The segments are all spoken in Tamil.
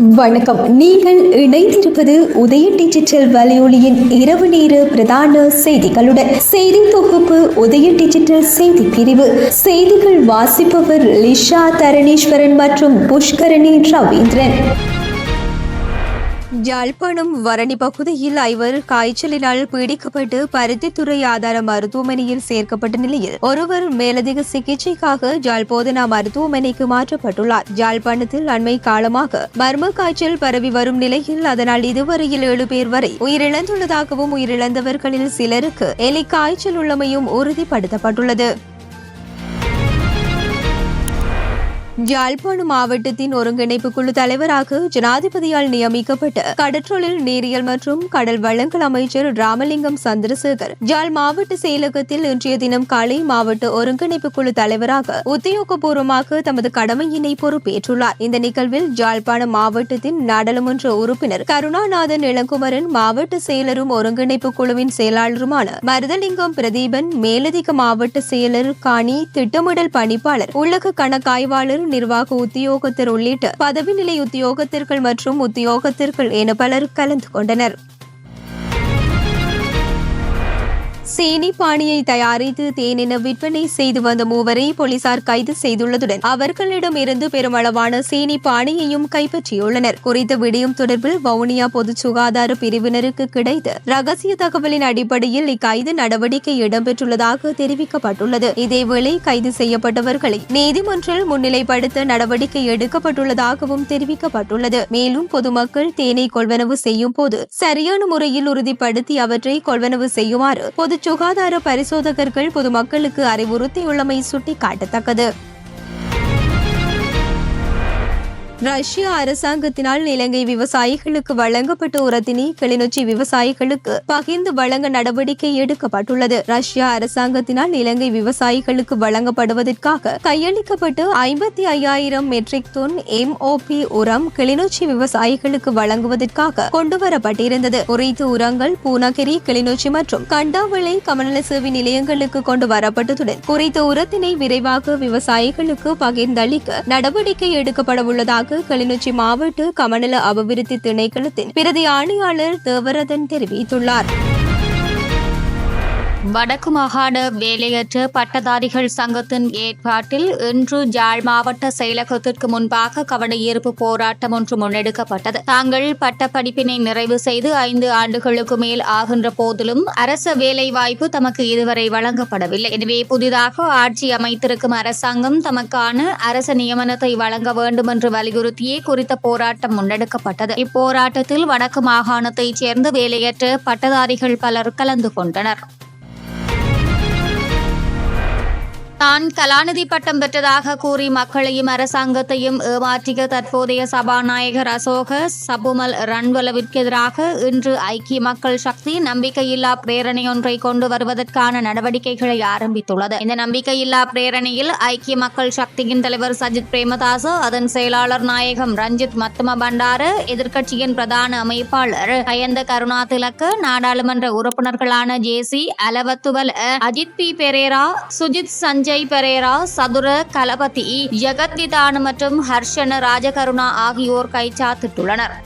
வணக்கம். நீங்கள் இணைந்திருப்பது உதய டிஜிட்டல் வலையொலியின் இரவு நேர பிரதான செய்திகளுடன். செய்தி தொகுப்பு உதய டிஜிட்டல் செய்தி பிரிவு. செய்திகள் வாசிப்பவர் லிஷா தரணீஸ்வரன் மற்றும் புஷ்கரணி ரவீந்திரன். யாழ்ப்பாணம் வரணி பகுதியில் 5 காய்ச்சலினால் பீடிக்கப்பட்டு பருத்தித்துறை ஆதார மருத்துவமனையில் சேர்க்கப்பட்ட நிலையில் ஒருவர் மேலதிக சிகிச்சைக்காக யாழ்போதனா மருத்துவமனைக்கு மாற்றப்பட்டுள்ளார். யாழ்ப்பாணத்தில் அண்மை காலமாக மர்ம காய்ச்சல் பரவி வரும் நிலையில் அதனால் இதுவரையில் 7 பேர் வரை உயிரிழந்துள்ளதாகவும் உயிரிழந்தவர்களில் சிலருக்கு எலி காய்ச்சல் உள்ளமையும் உறுதிப்படுத்தப்பட்டுள்ளது. யாழ்ப்பாணம் மாவட்டத்தின் ஒருங்கிணைப்பு குழு தலைவராக ஜனாதிபதியால் நியமிக்கப்பட்ட கடற்றொழில் நீரியல் மற்றும் கடல் வளங்கள் அமைச்சர் ராமலிங்கம் சந்திரசேகர் யாழ் மாவட்ட செயலகத்தில் இன்றைய தினம் காலை மாவட்ட ஒருங்கிணைப்பு குழு தலைவராக உத்தியோகபூர்வமாக தமது கடமையினை பொறுப்பேற்றுள்ளார். இந்த நிகழ்வில் யாழ்ப்பாணம் மாவட்டத்தின் நாடாளுமன்ற உறுப்பினர் கருணாநாதன் இளங்குமரன், மாவட்ட செயலரும் ஒருங்கிணைப்பு குழுவின் செயலாளருமான மருதலிங்கம் பிரதீபன், மேலதிக மாவட்ட செயலர் காணி, திட்டமிடல் பணிப்பாளர், உள்ளக கணக்காய்வாளர், நிர்வாக உத்தியோகத்தர் உள்ளிட்ட பதவி நிலை உத்தியோகத்தர்கள் மற்றும் உத்தியோகத்தர்கள் என பலர் கலந்து கொண்டனர். சீனி பாணியை தயாரித்து தேனென விற்பனை செய்து வந்த 3 போலீசார் கைது செய்துள்ளதுடன் அவர்களிடம் இருந்து பெருமளவான சீனி பாணியையும் கைப்பற்றியுள்ளனர். குறித்த விடயம் தொடர்பில் வவுனியா பொது சுகாதார பிரிவினருக்கு கிடைத்த ரகசிய தகவலின் அடிப்படையில் இக்கைது நடவடிக்கை இடம்பெற்றுள்ளதாக தெரிவிக்கப்பட்டுள்ளது. இதேவேளை கைது செய்யப்பட்டவர்களை நீதிமன்றில் முன்னிலைப்படுத்த நடவடிக்கை எடுக்கப்பட்டுள்ளதாகவும் தெரிவிக்கப்பட்டுள்ளது. மேலும் பொதுமக்கள் தேனை கொள்வனவு செய்யும் போது சரியான முறையில் உறுதிப்படுத்தி அவற்றை கொள்வனவு செய்யுமாறு பொது சுகாதார பரிசோதகர்கள் பொதுமக்களுக்கு அறிவுறுத்தியுள்ளமை சுட்டிக்காட்டத்தக்கது. ரஷ்ய அரசாங்கத்தினால் இலங்கை விவசாயிகளுக்கு வழங்கப்பட்ட உரத்தினை கிளிநொச்சி விவசாயிகளுக்கு பகிர்ந்து வழங்க நடவடிக்கை எடுக்கப்பட்டுள்ளது. ரஷ்ய அரசாங்கத்தினால் இலங்கை விவசாயிகளுக்கு வழங்கப்படுவதற்காக கையளிக்கப்பட்டு 55,000 மெட்ரிக் டன் MOP உரம் கிளிநொச்சி விவசாயிகளுக்கு வழங்குவதற்காக கொண்டுவரப்பட்டிருந்தது. குறித்த உரங்கள் பூனகிரி, கிளிநொச்சி மற்றும் கண்டாவளை கமநலசேவை நிலையங்களுக்கு கொண்டு வரப்பட்டதுடன் குறித்த உரத்தினை விரைவாக விவசாயிகளுக்கு பகிர்ந்தளிக்க நடவடிக்கை எடுக்கப்பட உள்ளதாக கிளிநொச்சி மாவட்ட கமநல அபிவிருத்தி திணைக்களத்தின் பிரதி ஆணையாளர் தேவரதன் தெரிவித்துள்ளார். வடக்கு மாகாண வேலையற்ற பட்டதாரிகள் சங்கத்தின் ஏற்பாட்டில் இன்று யாழ் மாவட்ட செயலகத்திற்கு முன்பாக கவனஈர்ப்பு போராட்டம் ஒன்று முன்னெடுக்கப்பட்டது. தாங்கள் பட்டப்படிப்பினை நிறைவு செய்து 5 ஆண்டுகளுக்கு மேல் ஆகின்ற போதிலும் அரச வேலைவாய்ப்பு தமக்கு இதுவரை வழங்கப்படவில்லை. எனவே புதிதாக ஆட்சி அமைத்திருக்கும் அரசாங்கம் தமக்கான அரச நியமனத்தை வழங்க வேண்டும் என்று வலியுறுத்தியே குறித்த போராட்டம் முன்னெடுக்கப்பட்டது. இப்போராட்டத்தில் வடக்கு மாகாணத்தைச் சேர்ந்த வேலையற்ற பட்டதாரிகள் பலர் கலந்து கொண்டனர். தான் கலாநிதி பட்டம் பெற்றதாக கூறி மக்களையும் அரசாங்கத்தையும் ஏமாற்றிய தற்போதைய சபாநாயகர் அசோக சபுமல் ரன்வலவிற்கு எதிராக இன்று ஐக்கிய மக்கள் சக்தி நம்பிக்கையில்லா பிரேரணை ஒன்றை கொண்டு வருவதற்கான நடவடிக்கைகளை ஆரம்பித்துள்ளது. இந்த நம்பிக்கையில்லா பிரேரணையில் ஐக்கிய மக்கள் சக்தியின் தலைவர் சஜித் பிரேமதாச, அதன் செயலாளர் நாயகம் ரஞ்சித் மத்தும பண்டார, எதிர்க்கட்சியின் பிரதான அமைப்பாளர் கயந்த கருணா திலக்க, நாடாளுமன்ற உறுப்பினர்களான ஜேசி அலவத்துவல, அஜித் பி பெரேரா, சுஜித் சஞ்சய் பெரேரா, சதுர கலபதி, ஜெகத்விதான மற்றும் ஹர்ஷன ராஜகருணா ஆகியோர் கைச்சாத்திட்டுள்ளனர்.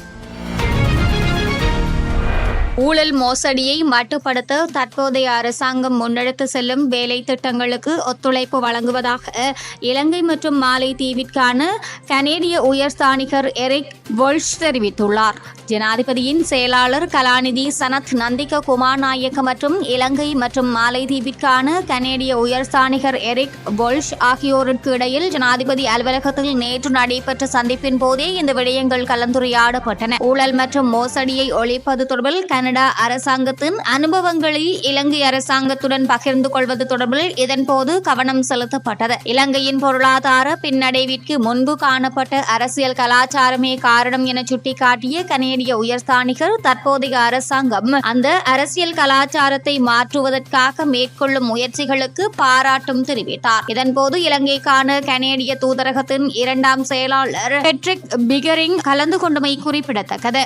ஊழல் மோசடியை மட்டுப்படுத்த தற்போதைய அரசாங்கம் முன்னெடுத்து செல்லும் வேலை திட்டங்களுக்கு ஒத்துழைப்பு வழங்குவதாக இலங்கை மற்றும் மாலைதீவிற்கான கனேடிய உயர்ஸ்தானிகர் எரிக் வோல்ஷ் தெரிவித்துள்ளார். ஜனாதிபதியின் செயலாளர் கலாநிதி சனத் நந்திக குமாரநாயக்க மற்றும் இலங்கை மற்றும் மாலைதீவிற்கான கனேடிய உயர்ஸ்தானிகர் எரிக் வோல்ஷ் ஆகியோருக்கு இடையில் ஜனாதிபதி அலுவலகத்தில் நேற்று நடைபெற்ற சந்திப்பின் போதே இந்த விடயங்கள் கலந்துரையாடப்பட்டன. ஊழல் மற்றும் மோசடியை ஒழிப்பது தொடர்பில் கனடா அரசாங்கத்தின் அனுபவங்களை இலங்கை அரசாங்கத்துடன் பகிர்ந்து கொள்வது தொடர்பில் இதன்போது கவனம் செலுத்தப்பட்டது. இலங்கையின் பொருளாதார பின்னடைவிற்கு முன்பு காணப்பட்ட அரசியல் கலாச்சாரமே காரணம் என சுட்டிக்காட்டிய கனேடிய உயர்ஸ்தானிகர் தற்போதைய அரசாங்கம் அந்த அரசியல் கலாச்சாரத்தை மாற்றுவதற்காக மேற்கொள்ளும் முயற்சிகளுக்கு பாராட்டும் தெரிவித்தார். இதன்போது இலங்கைக்கான கனேடிய தூதரகத்தின் 2ஆம் செயலாளர் பெட்ரிக் பிகரிங் கலந்து கொண்டமை குறிப்பிடத்தக்கது.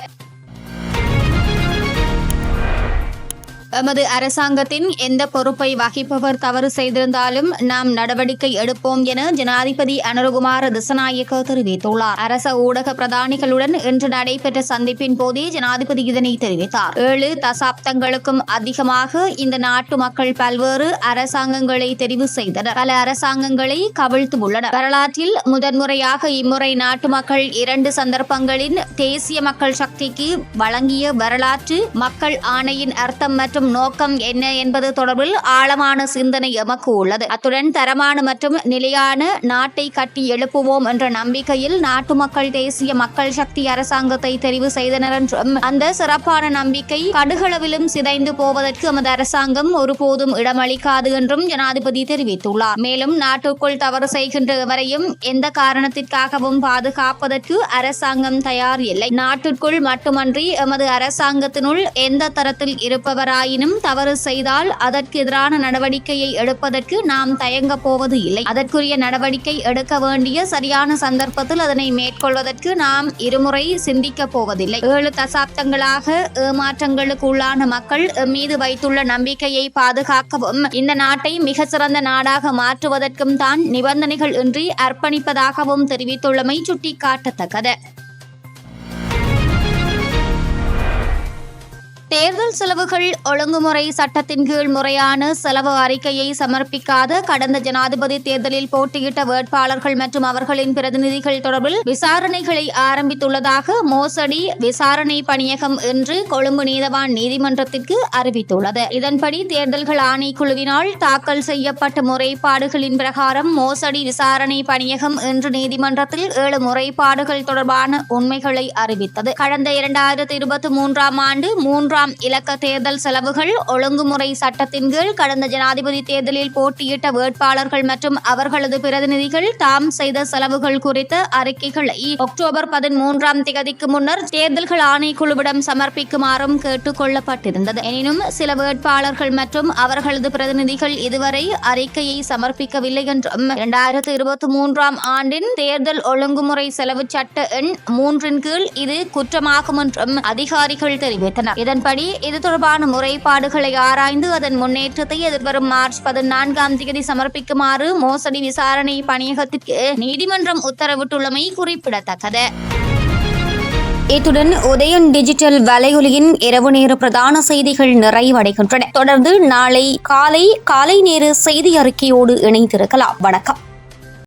எமது அரசாங்கத்தின் எந்த பொறுப்பை வகிப்பவர் தவறு செய்திருந்தாலும் நாம் நடவடிக்கை எடுப்போம் என ஜனாதிபதி அனுரகுமார திசநாயக்க தெரிவித்துள்ளார். அரச ஊடக பிரதானிகளுடன் இன்று நடைபெற்ற சந்திப்பின் போதே ஜனாதிபதி இதனை தெரிவித்தார். 7 தசாப்தங்களுக்கும் அதிகமாக இந்த நாட்டு மக்கள் பல்வேறு அரசாங்கங்களை தெரிவு செய்தனர். பல அரசாங்கங்களை கவிழ்த்து உள்ளனர். வரலாற்றில் முதன்முறையாக இம்முறை நாட்டு மக்கள் 2 சந்தர்ப்பங்களின் தேசிய மக்கள் சக்திக்கு வழங்கிய வரலாற்று மக்கள் ஆணையின் அர்த்தம் மற்றும் நோக்கம் என்ன என்பது தொடர்பில் ஆழமான சிந்தனை எமக்கு உள்ளது. அத்துடன் தரமான மற்றும் நிலையான நாட்டை கட்டி எழுப்புவோம் என்ற நம்பிக்கையில் நாட்டு மக்கள் தேசிய மக்கள் சக்தி அரசாங்கத்தை தெரிவு செய்தனர் என்றும் அந்த சிறப்பான நம்பிக்கை கடுகளவிலும் சிதைந்து போவதற்கு எமது அரசாங்கம் ஒருபோதும் இடமளிக்காது என்றும் ஜனாதிபதி தெரிவித்துள்ளார். மேலும் நாட்டுக்குள் தவறு செய்கின்ற எவரையும் எந்த காரணத்திற்காகவும் பாதுகாப்பதற்கு அரசாங்கம் தயார் இல்லை. நாட்டிற்குள் மட்டுமன்றி எமது அரசாங்கத்தினுள் எந்த தரத்தில் இருப்பவராயினும் தவறு செய்தால் அதற்கு எதிரான நடவடிக்கையை எடுப்பதற்கு நாம் தயங்க போவது இல்லை. அதற்குரிய நடவடிக்கை எடுக்க வேண்டிய சரியான சந்தர்ப்பத்தில் அதனை மேற்கொள்வதற்கு நாம் இருமுறை சிந்திக்க போவதில்லை. 7 தசாப்தங்களாக ஏமாற்றங்களுக்கு உள்ளான மக்கள் மீது வைத்துள்ள நம்பிக்கையை பாதுகாக்கவும் இந்த நாட்டை மிக சிறந்த நாடாக மாற்றுவதற்கும் தான் நிபந்தனைகள் இன்றி அர்ப்பணிப்பதாகவும் தெரிவித்துள்ளமை சுட்டிக்காட்டத்தக்கது. தேர்தல் செலவுகள் ஒழுங்குமுறை சட்டத்தின் கீழ் முறையான செலவு அறிக்கையை சமர்ப்பிக்காத கடந்த ஜனாதிபதி தேர்தலில் போட்டியிட்ட வேட்பாளர்கள் மற்றும் அவர்களின் பிரதிநிதிகள் தொடர்பில் விசாரணைகளை ஆரம்பித்துள்ளதாக மோசடி விசாரணை பணியகம் இன்று கொழும்பு நீதவான் நீதிமன்றத்திற்கு அறிவித்துள்ளது. இதன்படி தேர்தல்கள் ஆணைக்குழுவினால் தாக்கல் செய்யப்பட்ட முறைப்பாடுகளின் பிரகாரம் மோசடி விசாரணை பணியகம் இன்று நீதிமன்றத்தில் 7 முறைப்பாடுகள் தொடர்பான உண்மைகளை அறிவித்தது. கடந்த 2023 ஆண்டு 3 இலக்க தேர்தல் செலவுகள் ஒழுங்குமுறை சட்டத்தின் கீழ் கடந்த ஜனாதிபதி தேர்தலில் போட்டியிட்ட வேட்பாளர்கள் மற்றும் அவர்களது பிரதிநிதிகள் தாம் செய்த செலவுகள் குறித்த அறிக்கைகளை அக்டோபர் 13 முன்னர் தேர்தல்கள் ஆணைக்குழுவிடம் சமர்ப்பிக்குமாறும் கேட்டுக் கொள்ளப்பட்டிருந்தது. எனினும் சில வேட்பாளர்கள் மற்றும் அவர்களது பிரதிநிதிகள் இதுவரை அறிக்கையை சமர்ப்பிக்கவில்லை என்றும் 2023 ஆண்டின் தேர்தல் ஒழுங்குமுறை செலவு சட்ட எண் 3 கீழ் இது குற்றமாகும் என்றும் அதிகாரிகள் தெரிவித்தனர். இதன்படி இது தொடர்பான முறைப்பாடுகளை ஆராய்ந்து அதன் முன்னேற்றத்தை எதிர்வரும் மார்ச் 14 சமர்ப்பிக்குமாறு மோசடி விசாரணை பணியகத்திற்கு நீதிமன்றம் உத்தரவிட்டுள்ளமை குறிப்பிடத்தக்கது. இத்துடன் உதயன் டிஜிட்டல் வலையொலியின் இரவு நேர பிரதான செய்திகள் நிறைவடைகின்றன. தொடர்ந்து நாளை காலை நேர செய்தி அறிக்கையோடு இணைந்திருக்கலாம். வணக்கம்.